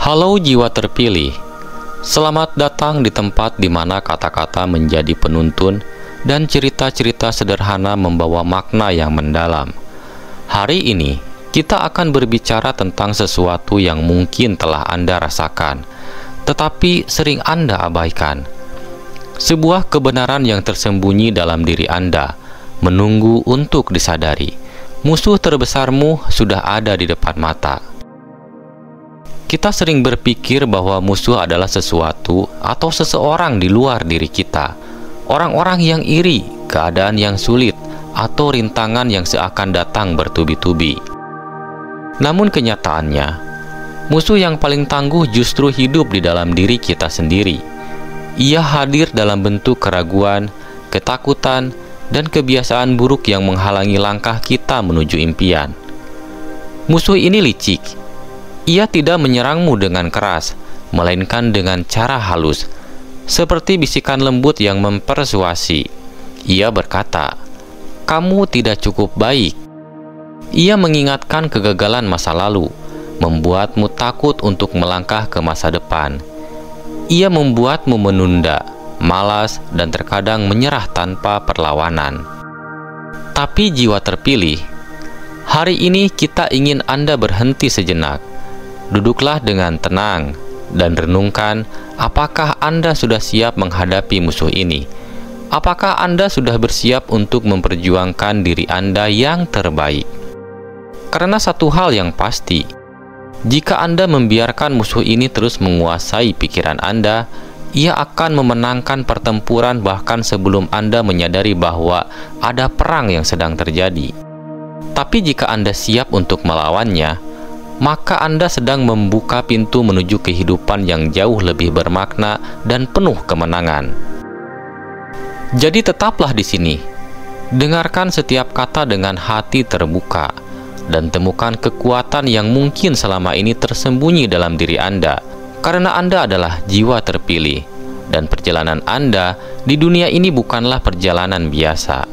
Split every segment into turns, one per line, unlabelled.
Halo jiwa terpilih, selamat datang di tempat di mana kata-kata menjadi penuntun dan cerita-cerita sederhana membawa makna yang mendalam. Hari ini, kita akan berbicara tentang sesuatu yang mungkin telah Anda rasakan, tetapi sering Anda abaikan. Sebuah kebenaran yang tersembunyi dalam diri Anda, menunggu untuk disadari. Musuh terbesarmu sudah ada di depan mata. Kita sering berpikir bahwa musuh adalah sesuatu atau seseorang di luar diri kita. Orang-orang yang iri, keadaan yang sulit, atau rintangan yang seakan datang bertubi-tubi. Namun kenyataannya, musuh yang paling tangguh justru hidup di dalam diri kita sendiri. Ia hadir dalam bentuk keraguan, ketakutan, dan kebiasaan buruk yang menghalangi langkah kita menuju impian. Musuh ini licik. Ia tidak menyerangmu dengan keras, melainkan dengan cara halus, seperti bisikan lembut yang mempersuasi. Ia berkata, "Kamu tidak cukup baik." Ia mengingatkan kegagalan masa lalu, membuatmu takut untuk melangkah ke masa depan. Ia membuatmu menunda, malas, dan terkadang menyerah tanpa perlawanan. Tapi jiwa terpilih, hari ini kita ingin Anda berhenti sejenak. Duduklah dengan tenang dan renungkan apakah Anda sudah siap menghadapi musuh ini. Apakah Anda sudah bersiap untuk memperjuangkan diri Anda yang terbaik? Karena satu hal yang pasti, jika Anda membiarkan musuh ini terus menguasai pikiran Anda, ia akan memenangkan pertempuran bahkan sebelum Anda menyadari bahwa ada perang yang sedang terjadi. Tapi jika Anda siap untuk melawannya, maka Anda sedang membuka pintu menuju kehidupan yang jauh lebih bermakna dan penuh kemenangan. Jadi tetaplah di sini. Dengarkan setiap kata dengan hati terbuka dan temukan kekuatan yang mungkin selama ini tersembunyi dalam diri Anda, karena Anda adalah jiwa terpilih dan perjalanan Anda di dunia ini bukanlah perjalanan biasa.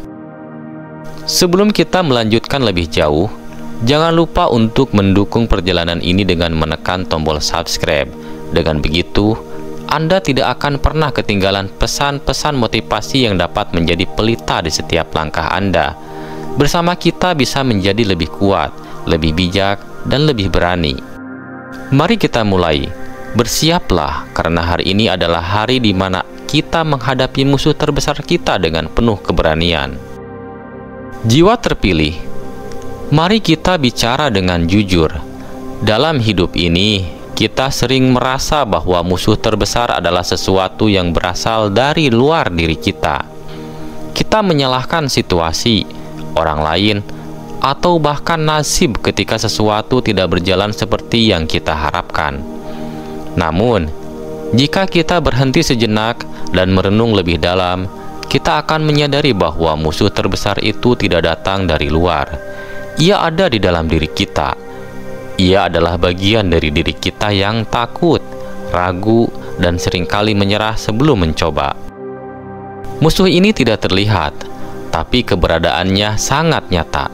Sebelum kita melanjutkan lebih jauh, jangan lupa untuk mendukung perjalanan ini dengan menekan tombol subscribe. Dengan begitu, Anda tidak akan pernah ketinggalan pesan-pesan motivasi yang dapat menjadi pelita di setiap langkah Anda. Bersama kita bisa menjadi lebih kuat, lebih bijak, dan lebih berani. Mari kita mulai. Bersiaplah, karena hari ini adalah hari di mana kita menghadapi musuh terbesar kita dengan penuh keberanian. Jiwa terpilih, mari kita bicara dengan jujur. Dalam hidup ini, kita sering merasa bahwa musuh terbesar adalah sesuatu yang berasal dari luar diri kita. Kita menyalahkan situasi, orang lain, atau bahkan nasib ketika sesuatu tidak berjalan seperti yang kita harapkan. Namun, jika kita berhenti sejenak dan merenung lebih dalam, kita akan menyadari bahwa musuh terbesar itu tidak datang dari luar. Ia ada di dalam diri kita. Ia adalah bagian dari diri kita yang takut, ragu, dan seringkali menyerah sebelum mencoba. Musuh ini tidak terlihat, tapi keberadaannya sangat nyata.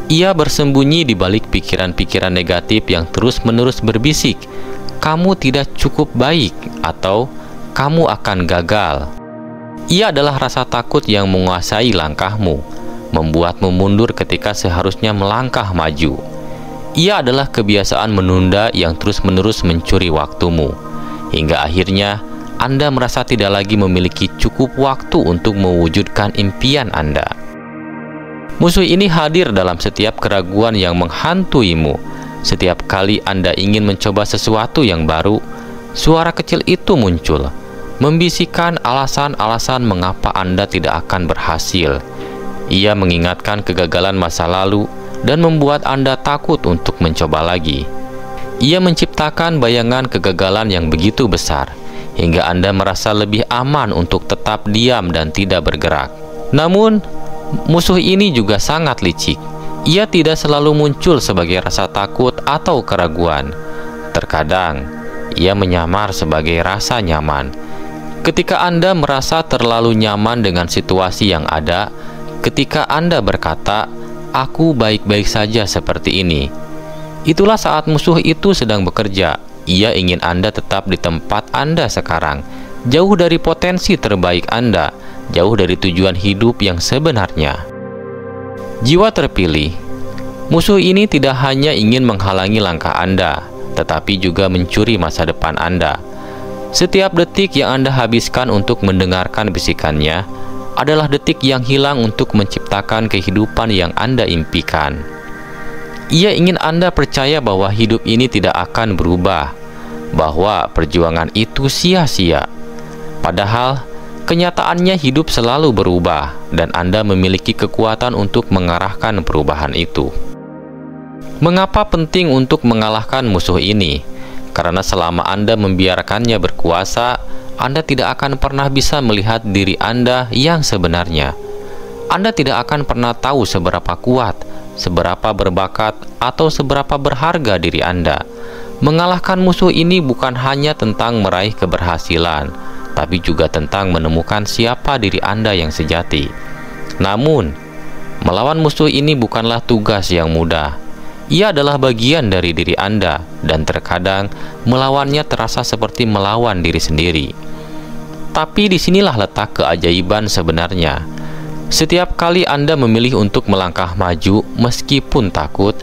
Ia bersembunyi di balik pikiran-pikiran negatif yang terus-menerus berbisik, "Kamu tidak cukup baik," atau "Kamu akan gagal." Ia adalah rasa takut yang menguasai langkahmu, membuatmu mundur ketika seharusnya melangkah maju. Ia adalah kebiasaan menunda yang terus-menerus mencuri waktumu, hingga akhirnya Anda merasa tidak lagi memiliki cukup waktu untuk mewujudkan impian Anda. Musuh ini hadir dalam setiap keraguan yang menghantuimu. Setiap kali Anda ingin mencoba sesuatu yang baru, suara kecil itu muncul, membisikkan alasan-alasan mengapa Anda tidak akan berhasil. Ia mengingatkan kegagalan masa lalu dan membuat Anda takut untuk mencoba lagi. Ia menciptakan bayangan kegagalan yang begitu besar, hingga Anda merasa lebih aman untuk tetap diam dan tidak bergerak. Namun, musuh ini juga sangat licik. Ia tidak selalu muncul sebagai rasa takut atau keraguan. Terkadang, ia menyamar sebagai rasa nyaman. Ketika Anda merasa terlalu nyaman dengan situasi yang ada, ketika Anda berkata, "Aku baik-baik saja seperti ini," itulah saat musuh itu sedang bekerja. ia ingin Anda tetap di tempat Anda sekarang, jauh dari potensi terbaik Anda, jauh dari tujuan hidup yang sebenarnya. Jiwa terpilih. Musuh ini tidak hanya ingin menghalangi langkah Anda, tetapi juga mencuri masa depan Anda. Setiap detik yang Anda habiskan untuk mendengarkan bisikannya adalah detik yang hilang untuk menciptakan kehidupan yang Anda impikan. Ia ingin Anda percaya bahwa hidup ini tidak akan berubah, bahwa perjuangan itu sia-sia. Padahal, kenyataannya hidup selalu berubah, dan Anda memiliki kekuatan untuk mengarahkan perubahan itu. Mengapa penting untuk mengalahkan musuh ini? Karena selama Anda membiarkannya berkuasa, Anda tidak akan pernah bisa melihat diri Anda yang sebenarnya. Anda tidak akan pernah tahu seberapa kuat, seberapa berbakat, atau seberapa berharga diri Anda. Mengalahkan musuh ini bukan hanya tentang meraih keberhasilan, tapi juga tentang menemukan siapa diri Anda yang sejati. Namun, melawan musuh ini bukanlah tugas yang mudah. Ia adalah bagian dari diri Anda, dan terkadang melawannya terasa seperti melawan diri sendiri. Tapi disinilah letak keajaiban sebenarnya. Setiap kali Anda memilih untuk melangkah maju meskipun takut,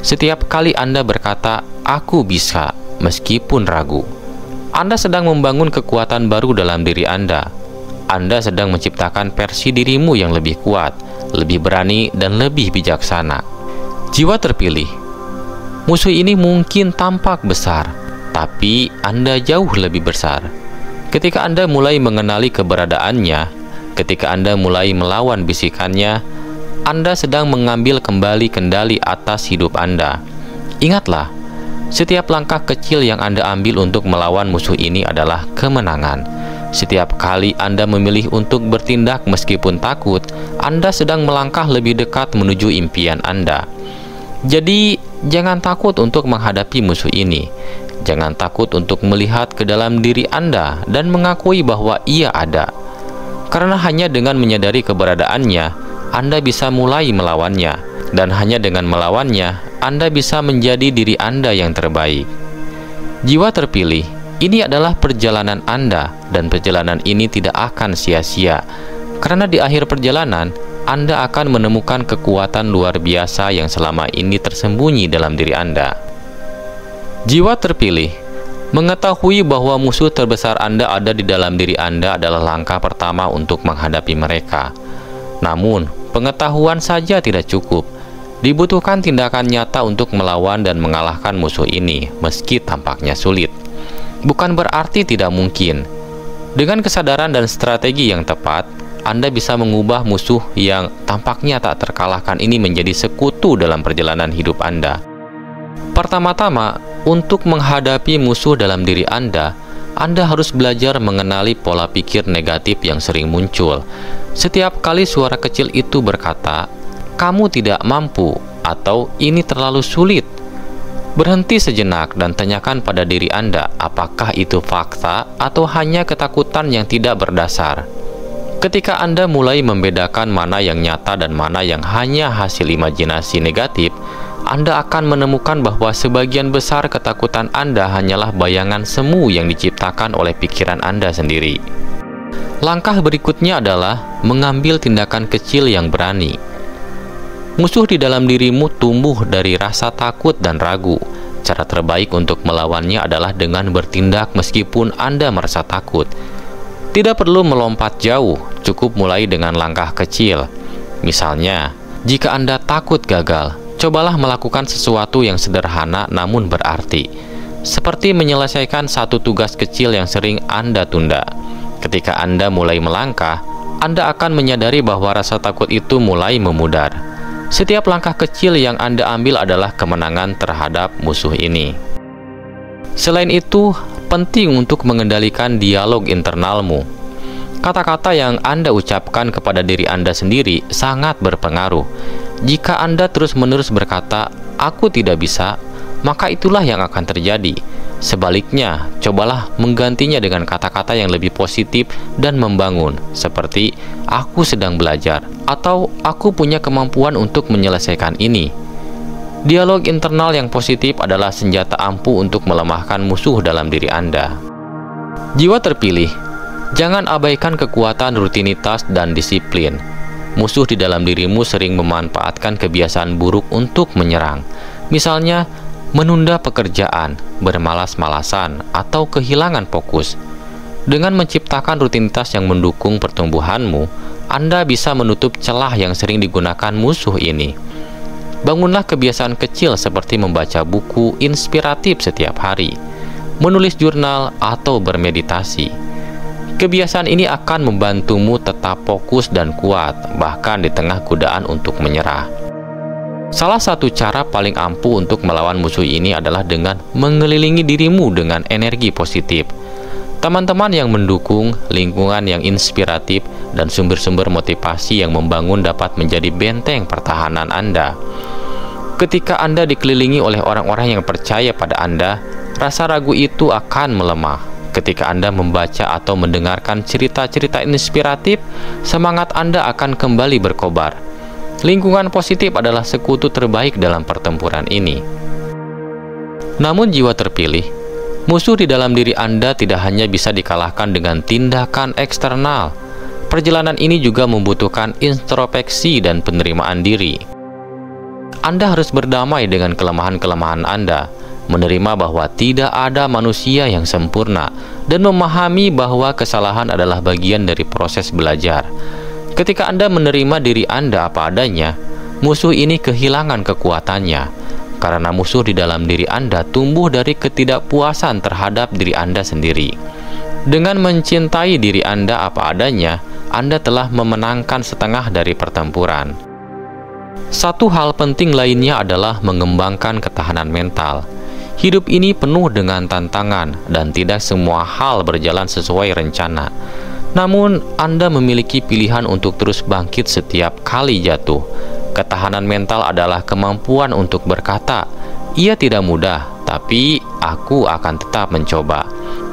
setiap kali Anda berkata, "Aku bisa," meskipun ragu, Anda sedang membangun kekuatan baru dalam diri Anda. Anda sedang menciptakan versi dirimu yang lebih kuat, lebih berani, dan lebih bijaksana. Jiwa terpilih. Musuh ini mungkin tampak besar, tapi Anda jauh lebih besar. Ketika Anda mulai mengenali keberadaannya, ketika Anda mulai melawan bisikannya, Anda sedang mengambil kembali kendali atas hidup Anda. Ingatlah, setiap langkah kecil yang Anda ambil untuk melawan musuh ini adalah kemenangan. Setiap kali Anda memilih untuk bertindak meskipun takut, Anda sedang melangkah lebih dekat menuju impian Anda. Jadi, jangan takut untuk menghadapi musuh ini. Jangan takut untuk melihat ke dalam diri Anda dan mengakui bahwa ia ada. Karena hanya dengan menyadari keberadaannya, Anda bisa mulai melawannya. Dan hanya dengan melawannya, Anda bisa menjadi diri Anda yang terbaik. Jiwa terpilih, ini adalah perjalanan Anda, dan perjalanan ini tidak akan sia-sia. Karena di akhir perjalanan, Anda akan menemukan kekuatan luar biasa yang selama ini tersembunyi dalam diri Anda. Jiwa terpilih, mengetahui bahwa musuh terbesar Anda ada di dalam diri Anda adalah langkah pertama untuk menghadapi mereka. Namun, pengetahuan saja tidak cukup. Dibutuhkan tindakan nyata untuk melawan dan mengalahkan musuh ini, meski tampaknya sulit. Bukan berarti tidak mungkin. Dengan kesadaran dan strategi yang tepat, Anda bisa mengubah musuh yang tampaknya tak terkalahkan ini menjadi sekutu dalam perjalanan hidup Anda. Pertama-tama, untuk menghadapi musuh dalam diri Anda harus belajar mengenali pola pikir negatif yang sering muncul. Setiap kali suara kecil itu berkata, "Kamu tidak mampu," atau "Ini terlalu sulit," berhenti sejenak dan tanyakan pada diri Anda, apakah itu fakta atau hanya ketakutan yang tidak berdasar. Ketika Anda mulai membedakan mana yang nyata dan mana yang hanya hasil imajinasi negatif, Anda akan menemukan bahwa sebagian besar ketakutan Anda hanyalah bayangan semu yang diciptakan oleh pikiran Anda sendiri. Langkah berikutnya adalah mengambil tindakan kecil yang berani. Musuh di dalam dirimu tumbuh dari rasa takut dan ragu. Cara terbaik untuk melawannya adalah dengan bertindak meskipun Anda merasa takut. Tidak perlu melompat jauh, cukup mulai dengan langkah kecil. Misalnya, jika Anda takut gagal, cobalah melakukan sesuatu yang sederhana namun berarti, seperti menyelesaikan satu tugas kecil yang sering Anda tunda. Ketika Anda mulai melangkah, Anda akan menyadari bahwa rasa takut itu mulai memudar. Setiap langkah kecil yang Anda ambil adalah kemenangan terhadap musuh ini. Selain itu, penting untuk mengendalikan dialog internalmu. Kata-kata yang Anda ucapkan kepada diri Anda sendiri sangat berpengaruh. Jika Anda terus-menerus berkata, "Aku tidak bisa," maka itulah yang akan terjadi. Sebaliknya, cobalah menggantinya dengan kata-kata yang lebih positif dan membangun, seperti "Aku sedang belajar," atau "Aku punya kemampuan untuk menyelesaikan ini." Dialog internal yang positif adalah senjata ampuh untuk melemahkan musuh dalam diri Anda. Jiwa terpilih, jangan abaikan kekuatan rutinitas dan disiplin. Musuh di dalam dirimu sering memanfaatkan kebiasaan buruk untuk menyerang. Misalnya, menunda pekerjaan, bermalas-malasan, atau kehilangan fokus. Dengan menciptakan rutinitas yang mendukung pertumbuhanmu, Anda bisa menutup celah yang sering digunakan musuh ini. Bangunlah kebiasaan kecil seperti membaca buku inspiratif setiap hari, menulis jurnal, atau bermeditasi. Kebiasaan ini akan membantumu tetap fokus dan kuat, bahkan di tengah godaan untuk menyerah. Salah satu cara paling ampuh untuk melawan musuh ini adalah dengan mengelilingi dirimu dengan energi positif. Teman-teman yang mendukung, lingkungan yang inspiratif, dan sumber-sumber motivasi yang membangun dapat menjadi benteng pertahanan Anda. Ketika Anda dikelilingi oleh orang-orang yang percaya pada Anda, rasa ragu itu akan melemah. Ketika Anda membaca atau mendengarkan cerita-cerita inspiratif, semangat Anda akan kembali berkobar. Lingkungan positif adalah sekutu terbaik dalam pertempuran ini. Namun jiwa terpilih, musuh di dalam diri Anda tidak hanya bisa dikalahkan dengan tindakan eksternal. Perjalanan ini juga membutuhkan introspeksi dan penerimaan diri. Anda harus berdamai dengan kelemahan-kelemahan Anda, menerima bahwa tidak ada manusia yang sempurna, dan memahami bahwa kesalahan adalah bagian dari proses belajar. Ketika Anda menerima diri Anda apa adanya, musuh ini kehilangan kekuatannya, karena musuh di dalam diri Anda tumbuh dari ketidakpuasan terhadap diri Anda sendiri. Dengan mencintai diri Anda apa adanya, Anda telah memenangkan setengah dari pertempuran. Satu hal penting lainnya adalah mengembangkan ketahanan mental. Hidup ini penuh dengan tantangan dan tidak semua hal berjalan sesuai rencana. Namun, Anda memiliki pilihan untuk terus bangkit setiap kali jatuh. Ketahanan mental adalah kemampuan untuk berkata, "Ia tidak mudah, tapi aku akan tetap mencoba."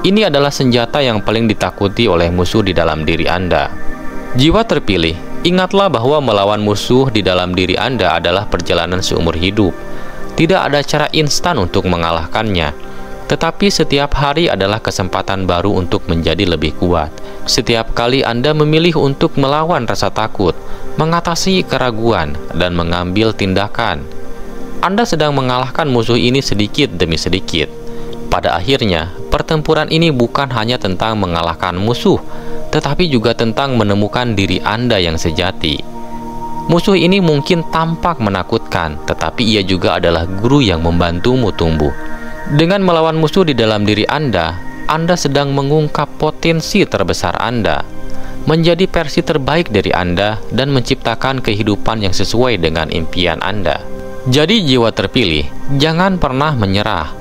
Ini adalah senjata yang paling ditakuti oleh musuh di dalam diri Anda. Jiwa terpilih, ingatlah bahwa melawan musuh di dalam diri Anda adalah perjalanan seumur hidup. Tidak ada cara instan untuk mengalahkannya, tetapi setiap hari adalah kesempatan baru untuk menjadi lebih kuat. Setiap kali Anda memilih untuk melawan rasa takut, mengatasi keraguan, dan mengambil tindakan, Anda sedang mengalahkan musuh ini sedikit demi sedikit. Pada akhirnya, pertempuran ini bukan hanya tentang mengalahkan musuh, tetapi juga tentang menemukan diri Anda yang sejati. Musuh ini mungkin tampak menakutkan, tetapi ia juga adalah guru yang membantumu tumbuh. Dengan melawan musuh di dalam diri Anda sedang mengungkap potensi terbesar Anda, menjadi versi terbaik dari Anda, dan menciptakan kehidupan yang sesuai dengan impian Anda. Jadi jiwa terpilih, jangan pernah menyerah.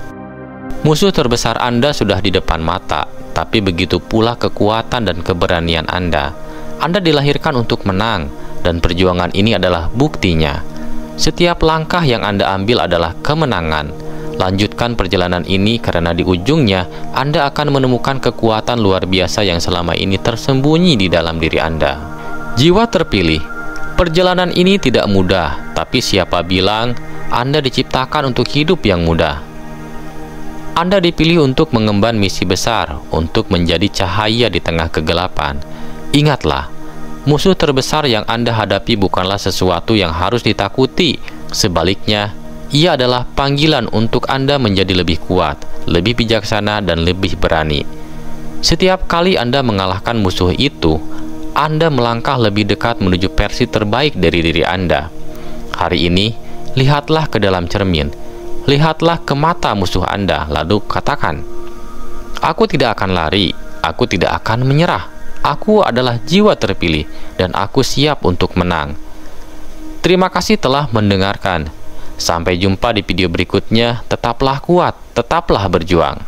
Musuh terbesar Anda sudah di depan mata, tapi begitu pula kekuatan dan keberanian Anda. Anda dilahirkan untuk menang, dan perjuangan ini adalah buktinya. Setiap langkah yang Anda ambil adalah kemenangan. Lanjutkan perjalanan ini karena di ujungnya Anda akan menemukan kekuatan luar biasa yang selama ini tersembunyi di dalam diri Anda. Jiwa terpilih, perjalanan ini tidak mudah, tapi siapa bilang Anda diciptakan untuk hidup yang mudah? Anda dipilih untuk mengemban misi besar, untuk menjadi cahaya di tengah kegelapan. Ingatlah, musuh terbesar yang Anda hadapi bukanlah sesuatu yang harus ditakuti. Sebaliknya, ia adalah panggilan untuk Anda menjadi lebih kuat, lebih bijaksana, dan lebih berani. Setiap kali Anda mengalahkan musuh itu, Anda melangkah lebih dekat menuju versi terbaik dari diri Anda. Hari ini, lihatlah ke dalam cermin. Lihatlah ke mata musuh Anda, lalu katakan, "Aku tidak akan lari, aku tidak akan menyerah. Aku adalah jiwa terpilih, dan aku siap untuk menang." Terima kasih telah mendengarkan. Sampai jumpa di video berikutnya. Tetaplah kuat, tetaplah berjuang.